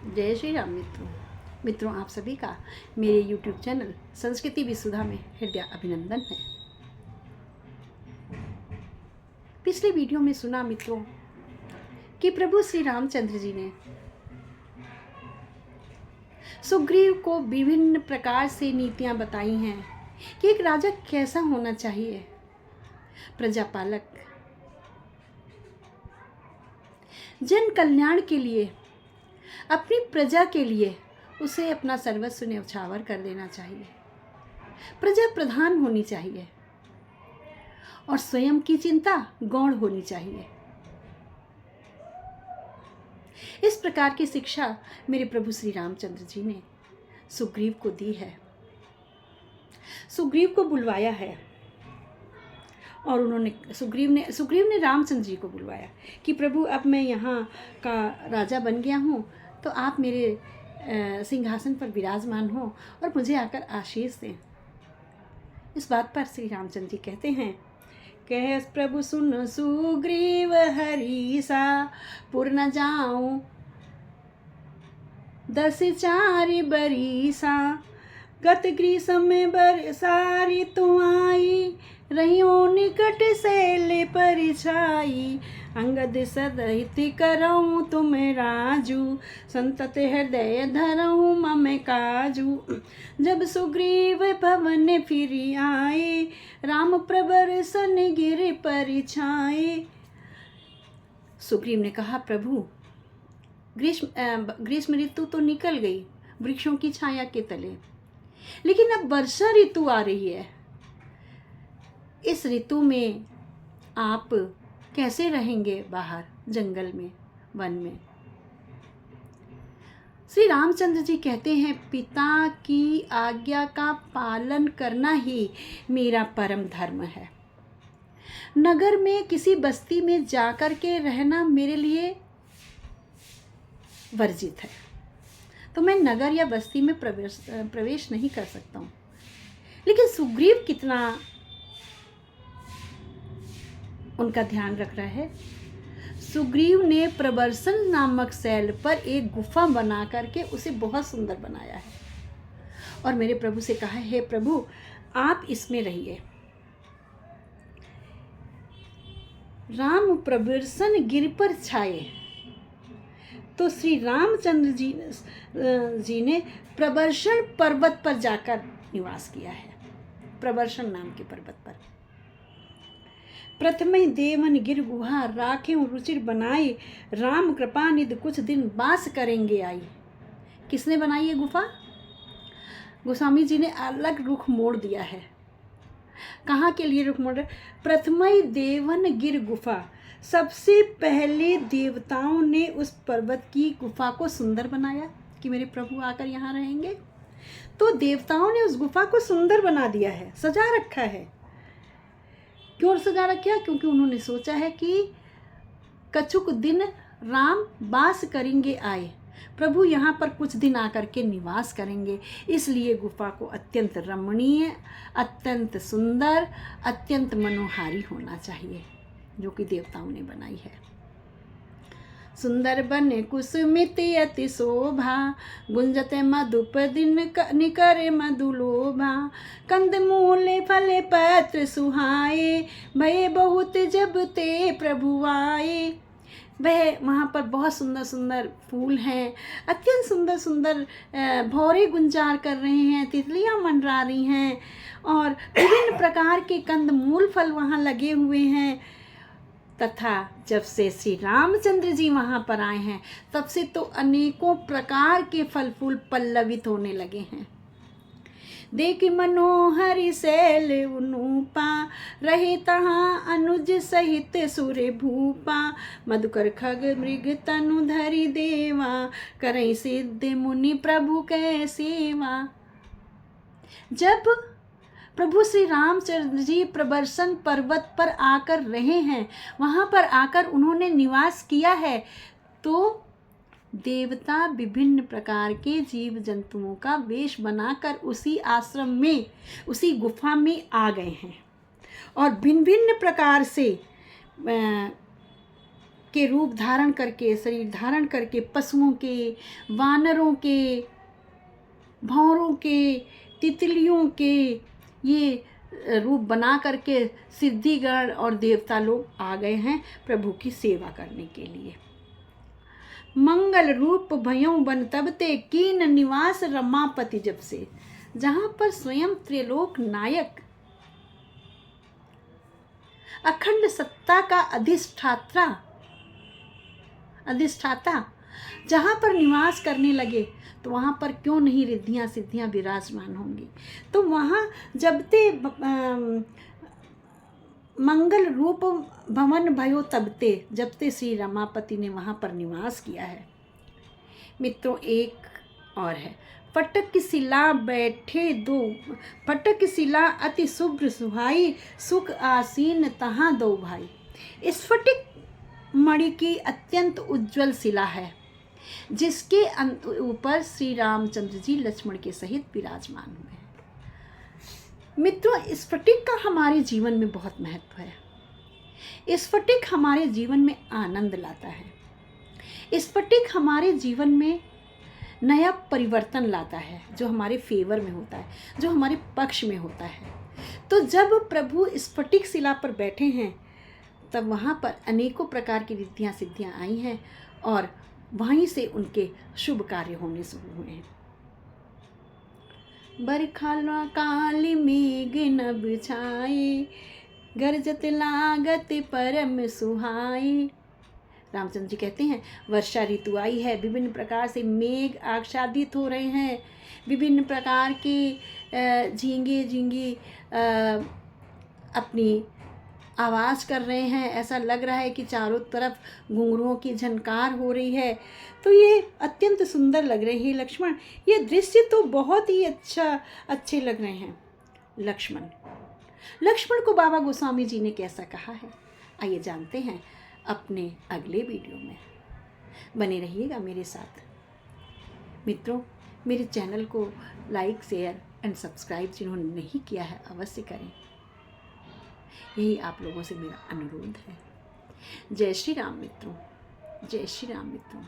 जय श्री राम मित्रों, आप सभी का मेरे YouTube चैनल संस्कृति विसुधा में हृदय अभिनंदन है। पिछले वीडियो में सुना मित्रों कि प्रभु श्री रामचंद्र जी ने सुग्रीव को विभिन्न प्रकार से नीतियां बताई हैं कि एक राजा कैसा होना चाहिए, प्रजापालक, जन कल्याण के लिए, अपनी प्रजा के लिए उसे अपना सर्वस्व न्यौछावर कर देना चाहिए, प्रजा प्रधान होनी चाहिए और स्वयं की चिंता गौण होनी चाहिए। इस प्रकार की शिक्षा मेरे प्रभु श्री रामचंद्र जी ने सुग्रीव को दी है। सुग्रीव को बुलवाया है और सुग्रीव ने रामचंद्र जी को बुलवाया कि प्रभु अब मैं यहाँ का राजा बन गया हूँ, तो आप मेरे सिंहासन पर विराजमान हो और मुझे आकर आशीष दें। इस बात पर श्री रामचंद्र जी कहते हैं, कह प्रभु सुन सुग्रीव हरीसा, पुर न जाऊं 10 बरीसा, गत ग्रीष्म में बरसारी तू आई, रहियो निकट सैल परिछाई, अंगद सदहित करऊँ तुम राजू, संतत हृदय धरऊँ मम काजू। जब सुग्रीव भवन फिर आए, राम प्रबरसन गिर परिछाए। सुग्रीव ने कहा, प्रभु ग्रीष्म ऋतु तो निकल गई वृक्षों की छाया के तले, लेकिन अब वर्षा ऋतु आ रही है। इस ऋतु में आप कैसे रहेंगे बाहर जंगल में, वन में? श्री रामचंद्र जी कहते हैं, पिता की आज्ञा का पालन करना ही मेरा परम धर्म है। नगर में किसी बस्ती में जाकर के रहना मेरे लिए वर्जित है, तो मैं नगर या बस्ती में प्रवेश नहीं कर सकता हूँ। लेकिन सुग्रीव कितना उनका ध्यान रख रहा है। सुग्रीव ने प्रबरसन नामक शैल पर एक गुफा बना करके उसे बहुत सुंदर बनाया है और मेरे प्रभु से कहा, हे प्रभु आप इसमें रहिए। राम प्रबरसन गिर पर छाए, तो श्री रामचंद्र जी ने प्रबरसन पर्वत पर जाकर निवास किया है। प्रबरसन नाम के पर्वत पर प्रथम देवन गिर गुहा, राखे रुचिर बनाई, राम कृपा निधि कुछ दिन वास करेंगे आई। किसने बनाई ये गुफा? गोस्वामी जी ने अलग रुख मोड़ दिया है। कहाँ के लिए रुख मोड़? प्रथम देवन गिर गुफा, सबसे पहले देवताओं ने उस पर्वत की गुफा को सुंदर बनाया कि मेरे प्रभु आकर यहाँ रहेंगे। तो देवताओं ने उस गुफा को सुंदर बना दिया है, सजा रखा है। क्यों सजा रखा? क्योंकि उन्होंने सोचा है कि कछुक दिन राम वास करेंगे आए, प्रभु यहाँ पर कुछ दिन आकर के निवास करेंगे, इसलिए गुफा को अत्यंत रमणीय, अत्यंत सुंदर, अत्यंत मनोहारी होना चाहिए, जो कि देवताओं ने बनाई है। सुंदर बन कुसुमित अति शोभा, गुंजते मधुप दिन निकर मधुलोभा, कंद मूले फले पत्र सुहाए, भय बहुत जब ते प्रभु आए। वह वहाँ पर बहुत सुंदर सुंदर फूल हैं, अत्यंत सुंदर सुंदर भौरे गुंजार कर रहे हैं, तितलियाँ मंडरा रही हैं और विभिन्न प्रकार के कंद मूल फल वहाँ लगे हुए हैं। तथा जब से श्री रामचंद्र जी वहाँ पर आए हैं, तब से तो अनेकों प्रकार के फल फूल पल्लवित होने लगे हैं। देख मनोहरि शैल उनूपा, रहे तहाँ अनुज सहित सुर भूपा, मधुकर खग मृग तनु धरि देवा, करई सिद्ध मुनि प्रभु कै सेवा। जब प्रभु श्री रामचंद्र जी प्रबरसन पर्वत पर आकर रहे हैं, वहाँ पर आकर उन्होंने निवास किया है, तो देवता विभिन्न प्रकार के जीव जंतुओं का वेश बनाकर उसी आश्रम में, उसी गुफा में आ गए हैं और भिन्न भिन्न प्रकार से के रूप धारण करके, शरीर धारण करके पशुओं के, वानरों के, भंवरों के, तितलियों के ये रूप बना करके सिद्धिगण और देवता लोग आ गए हैं प्रभु की सेवा करने के लिए। मंगल रूप भयों बन तब ते कीन निवास रमापति जब से, जहां पर स्वयं त्रिलोक नायक अखंड सत्ता का अधिष्ठाता जहां पर निवास करने लगे तो वहां पर क्यों नहीं रिद्धियां सिद्धियां विराजमान होंगी। तो वहां जब ते मंगल रूप भवन भयो तबते, जब ते श्री रमापति ने वहां पर निवास किया है। मित्रों एक और है, फटक शिला बैठे दो, फटक शिला अति शुभ्र सुहाई, सुख आसीन तहां दो भाई। स्फटिक मणि की अत्यंत उज्जवल शिला है जिसके ऊपर श्री रामचंद्र जी लक्ष्मण के सहित विराजमान हुए हैं। मित्रों स्फटिक का हमारे जीवन में बहुत महत्व है। स्फटिक हमारे जीवन में आनंद लाता है। स्फटिक हमारे जीवन में नया परिवर्तन लाता है, जो हमारे फेवर में होता है, जो हमारे पक्ष में होता है। तो जब प्रभु स्फटिक शिला पर बैठे हैं तब वहाँ पर अनेकों प्रकार की रिद्धियाँ सिद्धियाँ आई हैं और वहीं से उनके शुभ कार्य होने शुरू हुए हैं। बरखा काली मेघ न बिछाए, गरजत लागत परम सुहाए। रामचंद्र जी कहते हैं वर्षा ऋतु आई है, विभिन्न प्रकार से मेघ आच्छादित हो रहे हैं, विभिन्न प्रकार के झींगे झींगी अपनी आवाज़ कर रहे हैं। ऐसा लग रहा है कि चारों तरफ घुंघरुओं की झनकार हो रही है। तो ये अत्यंत सुंदर लग रहे हैं लक्ष्मण, ये दृश्य तो बहुत ही अच्छे लग रहे हैं। लक्ष्मण को बाबा गोस्वामी जी ने कैसा कहा है, आइए जानते हैं अपने अगले वीडियो में। बने रहिएगा मेरे साथ। मित्रों मेरे चैनल को लाइक शेयर एंड सब्सक्राइब जिन्होंने नहीं किया है अवश्य करें, यही आप लोगों से मेरा अनुरोध है। जय श्री राम मित्रों, जय श्री राम मित्रों।